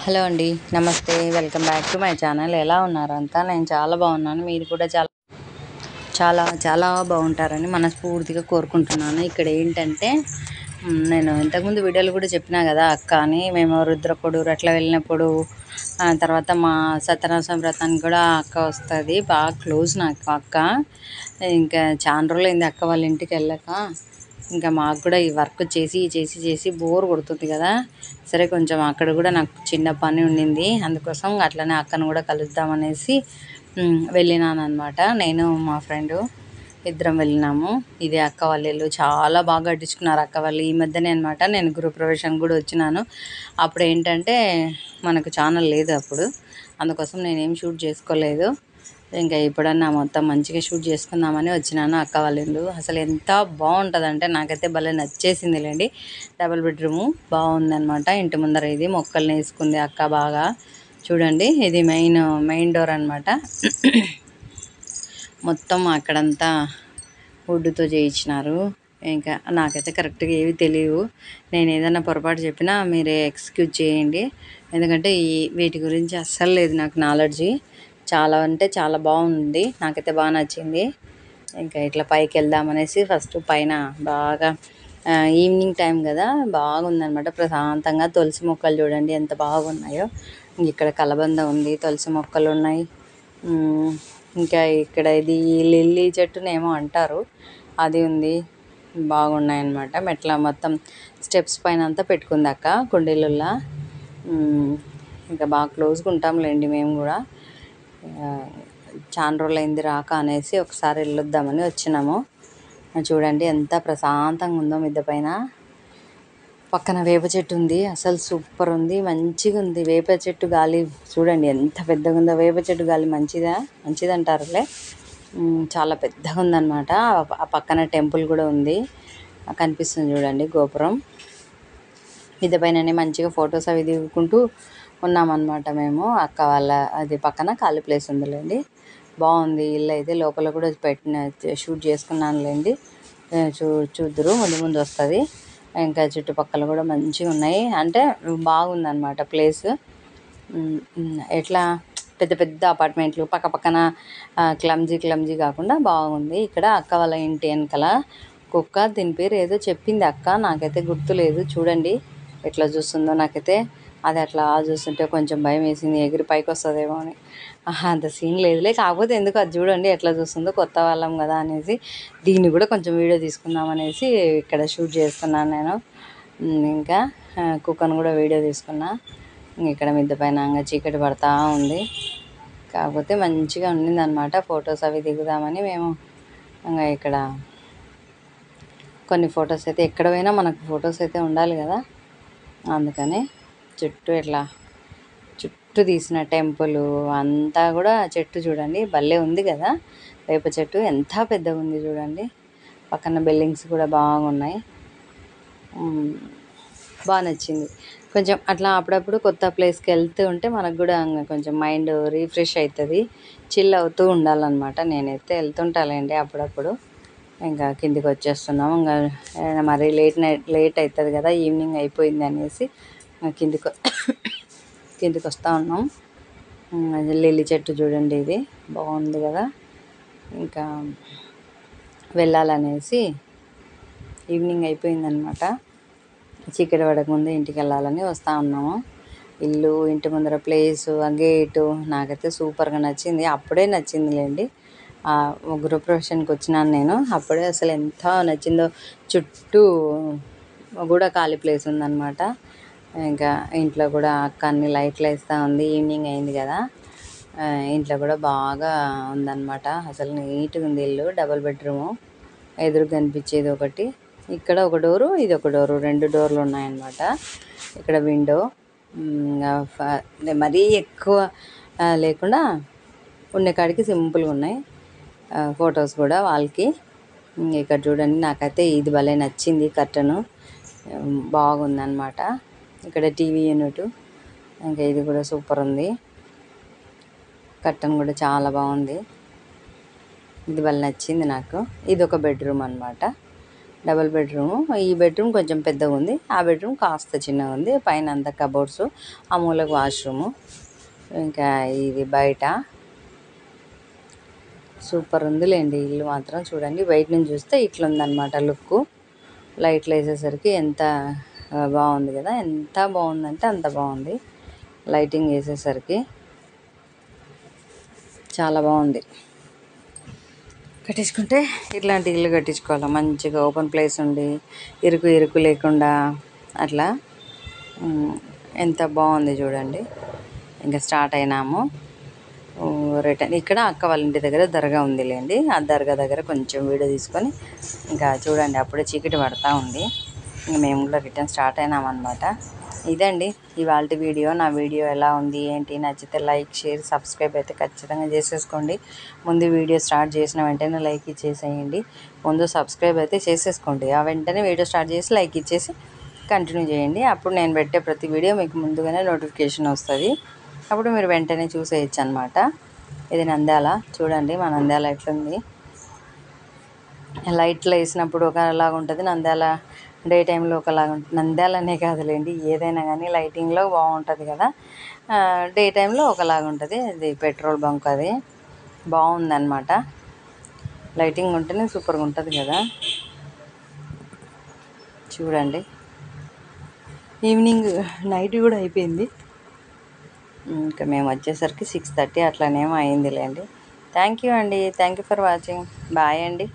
Hello అండి, నమస్తే. Welcome back to my channel. ఎలా ఉన్నారు అంతా? నేను చాలా బాగున్నాను. మీరు కూడా చాలా చాలా చాలా బాగుంటారని మనస్ఫూర్తిగా కోరుకుంటున్నాను. ఇక్కడ ఏంటంటే నేను ఇంతకుముందు వీడియోలు కూడా చెప్పినా కదా అక్క అని. మేము రుద్రకొడూరు అట్లా వెళ్ళినప్పుడు తర్వాత మా సత్యనారాయణ వ్రతానికి కూడా అక్క వస్తుంది. బాగా క్లోజ్ నాకు అక్క. ఇంకా చాలా రోజులైంది అక్క వాళ్ళ ఇంటికి వెళ్ళాక. ఇంకా మాకు కూడా ఈ వర్క్ చేసి చేసి చేసి బోర్ కొడుతుంది కదా. సరే కొంచెం అక్కడ కూడా నాకు చిన్న పని ఉండింది, అందుకోసం అట్లనే అక్కను కూడా కలుద్దామనేసి వెళ్ళినాను అనమాట. నేను మా ఫ్రెండు ఇద్దరం వెళ్ళినాము. ఇదే అక్క వాళ్ళ ఇల్లు. చాలా బాగా కట్టించుకున్నారు అక్క వాళ్ళు. ఈ మధ్యనే అనమాట నేను గృహప్రవేశం కూడా వచ్చినాను. అప్పుడు ఏంటంటే మనకు ఛానల్ లేదు అప్పుడు, అందుకోసం నేనేం షూట్ చేసుకోలేదు. ఇంకా ఎప్పుడన్నా మొత్తం మంచిగా షూట్ చేసుకుందామని వచ్చినాను అక్క వాళ్ళ ఇల్లు. అసలు ఎంత బాగుంటుందంటే నాకైతే భలే నచ్చేసిందిలేండి. డబుల్ బెడ్రూము బాగుందనమాట. ఇంటి ముందర ఇది మొక్కల్ని వేసుకుంది అక్క బాగా. చూడండి, ఇది మెయిన్ డోర్ అనమాట. మొత్తం అక్కడంతా వుడ్తో చేయించినారు. ఇంకా నాకైతే కరెక్ట్గా ఏవి తెలియవు. నేను ఏదైనా పొరపాటు చెప్పినా మీరే ఎక్స్క్యూజ్ చేయండి, ఎందుకంటే వీటి గురించి అస్సలు లేదు నాకు నాలెడ్జి. చాలా అంటే చాలా బాగుంది, నాకైతే బాగా నచ్చింది. ఇంకా ఇట్లా పైకి వెళ్దామనేసి ఫస్ట్ పైన బాగా ఈవినింగ్ టైం కదా, బాగుందనమాట ప్రశాంతంగా. తులసి మొక్కలు చూడండి ఎంత బాగున్నాయో. ఇక్కడ కలబంద ఉంది, తులసి మొక్కలు ఉన్నాయి. ఇంకా ఇక్కడ ఇది లిల్లీ చెట్టునేమో అంటారు, అది ఉంది. బాగున్నాయన్నమాట. మెట్ల మొత్తం స్టెప్స్ పైన అంతా పెట్టుకుంది అక్క కుండీలల్లో. ఇంకా బాగా క్లోజ్గా ఉంటాంలేండి మేము కూడా. చాలా రోజులైంది రాక అనేసి ఒకసారి వెళ్ళొద్దామని వచ్చినాము. చూడండి ఎంత ప్రశాంతంగా ఉందో. మిద్దె పైన పక్కన వేప చెట్టు ఉంది, అసలు సూపర్ ఉంది, మంచిగా ఉంది. వేప చెట్టు గాలి చూడండి ఎంత పెద్దగా ఉందో. వేప చెట్టు గాలి మంచిదంటారులే. చాలా పెద్దగా ఉందన్నమాట. ఆ పక్కన టెంపుల్ కూడా ఉంది, కనిపిస్తుంది చూడండి గోపురం. మిద్దె పైననే మంచిగా ఫొటోస్ అవి దిగుకుంటూ ఉన్నామన్నమాట మేము. అక్క వాళ్ళ అది పక్కన ఖాళీ ప్లేస్ ఉందిలేండి. బాగుంది ఇల్లు అయితే. లోపల కూడా షూట్ చేసుకున్నానులేండి. చూద్దురు ముందు ముందు వస్తుంది. ఇంకా చుట్టుపక్కల కూడా మంచిగా ఉన్నాయి, అంటే బాగుందన్నమాట ప్లేస్. ఎట్లా పెద్ద పెద్ద అపార్ట్మెంట్లు పక్కన క్లమ్జీ కాకుండా బాగుంది. ఇక్కడ అక్క వాళ్ళ ఇంటి వెనకాల కుక్క, దీని పేరు ఏదో చెప్పింది అక్క, నాకైతే గుర్తులేదు. చూడండి ఎట్లా చూస్తుందో. నాకైతే అది అట్లా చూస్తుంటే కొంచెం భయం వేసింది, ఎగిరి పైకి వస్తుందేమో అని. అంత సీన్ లేదులే, కాకపోతే ఎందుకు అది చూడండి ఎట్లా చూస్తుందో. కొత్త వాళ్ళం కదా అనేసి దీన్ని కూడా కొంచెం వీడియో తీసుకుందాం అనేసి ఇక్కడ షూట్ చేస్తున్నాను నేను. ఇంకా కుక్కను కూడా వీడియో తీసుకున్నా. ఇక్కడ మిద్దె పైన ఇంకా చీకటి పడతా ఉంది, కాకపోతే మంచిగా ఉండిందనమాట. ఫొటోస్ అవి దిగుదామని మేము ఇంకా ఇక్కడ కొన్ని ఫొటోస్ అయితే, ఎక్కడ పోయినా మనకు ఫొటోస్ అయితే ఉండాలి కదా, అందుకని చుట్టూ తీసిన టెంపుల్ అంతా కూడా చెట్టు చూడండి భలే ఉంది కదా. వేప చెట్టు ఎంత పెద్దగా ఉంది చూడండి. పక్కన బిల్డింగ్స్ కూడా బాగున్నాయి. బాగా నచ్చింది. కొంచెం అట్లా అప్పుడప్పుడు కొత్త ప్లేస్కి వెళ్తూ ఉంటే మనకు కూడా కొంచెం మైండ్ రీఫ్రెష్ అవుతుంది, చిల్ అవుతూ ఉండాలన్నమాట. నేనైతే వెళ్తుంటాలేండి అప్పుడప్పుడు. ఇంకా కిందికి వచ్చేస్తున్నాము. ఇంకా మరి లేట్ అవుతుంది కదా, ఈవినింగ్ అయిపోయింది అనేసి కిందికి వస్తూ ఉన్నాం. లిల్లీ చెట్టు చూడండి, ఇది బాగుంది కదా. ఇంకా వెళ్ళాలనేసి ఈవినింగ్ అయిపోయిందనమాట. చీకటి పడకముందే ఇంటికి వెళ్ళాలని వస్తూ ఉన్నాము. ఇల్లు, ఇంటి ముందర ప్లేసు, ఆ గేటు నాకైతే సూపర్గా నచ్చింది. అప్పుడే నచ్చిందిలేండి, గృహప్రవేశానికి వచ్చినాను నేను. అప్పుడే అసలు ఎంత నచ్చిందో. చుట్టూ కూడా ఖాళీ ప్లేస్ ఉందన్నమాట. ఇంకా ఇంట్లో కూడా అక్క అన్ని లైట్లు వేస్తూ ఉంది, ఈవినింగ్ అయింది కదా. ఇంట్లో కూడా బాగా ఉందన్నమాట. అసలు నీట్గా ఉంది ఇల్లు. డబుల్ బెడ్రూము, ఎదురు కనిపించేది ఒకటి, ఇక్కడ ఒక డోరు, ఇది ఒక డోరు, 2 డోర్లు ఉన్నాయన్నమాట. ఇక్కడ విండో మరీ ఎక్కువ లేకుండా ఉండే కాడికి సింపుల్గా ఉన్నాయి. ఫొటోస్ కూడా వాళ్ళకి. ఇక్కడ చూడండి, నాకైతే ఇది భలే నచ్చింది. కర్టను బాగుందన్నమాట. ఇక్కడ టీవీ యూనిట్, ఇంకా ఇది కూడా సూపర్ ఉంది. కర్టన్ కూడా చాలా బాగుంది, ఇది భలే నచ్చింది నాకు. ఇది ఒక బెడ్రూమ్ అనమాట. Double bedroom. ఈ బెడ్రూమ్ కొంచెం పెద్దగా ఉంది, ఆ బెడ్రూమ్ కాస్త చిన్నగా ఉంది. పైన అంతా కబోర్డ్స్, ఆ మూలకు వాష్రూము. ఇంకా ఇది బయట సూపర్ ఉందిలేండి ఇల్లు మాత్రం. చూడండి బయట నుంచి చూస్తే ఇట్లుందనమాట లుక్. లైట్లు వేసేసరికి ఎంత బాగుంది కదా, ఎంత బాగుందంటే అంత బాగుంది. లైటింగ్ వేసేసరికి చాలా బాగుంది. కట్టించుకుంటే ఇట్లాంటి ఇల్లు కట్టించుకోవాలి, మంచిగా ఓపెన్ ప్లేస్ ఉండి ఇరుకు లేకుండా అట్లా. ఎంత బాగుంది చూడండి. ఇంకా స్టార్ట్ అయినాము రిటర్న్. ఇక్కడ అక్క వాళ్ళ ఇంటి దగ్గర దర్గా ఉందిలేండి, ఆ దర్గా దగ్గర కొంచెం వీడియో తీసుకొని ఇంకా చూడండి అప్పుడే చీకటి పడతా ఉంది. ఇంకా మేము కూడా రిటర్న్ స్టార్ట్ అయినామన్నమాట. ఇదండి ఇవాళ వీడియో. నా వీడియో ఎలా ఉంది ఏంటి, నచ్చితే లైక్ షేర్ సబ్స్క్రైబ్ అయితే ఖచ్చితంగా చేసేసుకోండి. ముందు వీడియో స్టార్ట్ చేసిన వెంటనే లైక్ ఇచ్చేసేయండి. ముందు సబ్స్క్రైబ్ అయితే చేసేసుకోండి, ఆ వెంటనే వీడియో స్టార్ట్ చేసి లైక్ ఇచ్చేసి కంటిన్యూ చేయండి. అప్పుడు నేను పెట్టే ప్రతి వీడియో మీకు ముందుగానే నోటిఫికేషన్ వస్తుంది, అప్పుడు మీరు వెంటనే చూసేయచ్చు అనమాట. ఇది నంద్యాల. చూడండి మా నంద్యాల ఎట్లుంది. లైట్లు వేసినప్పుడు ఒకలాగా ఉంటుంది నంద్యాల, డే టైంలో ఒకలాగా ఉంటుంది. నంద్యాలనే కాదులేండి, ఏదైనా కానీ లైటింగ్లో బాగుంటుంది కదా. డే టైంలో ఒకలాగా ఉంటుంది. ఇది పెట్రోల్ బంక్, అది బాగుందన్నమాట. లైటింగ్ ఉంటేనే సూపర్గా ఉంటుంది కదా. చూడండి ఈవినింగ్, నైట్ కూడా అయిపోయింది. ఇంకా మేము వచ్చేసరికి 6:30 అట్లానేమో అయిందిలేండి. థ్యాంక్ యూ అండి, thank you for watching. Bye అండి.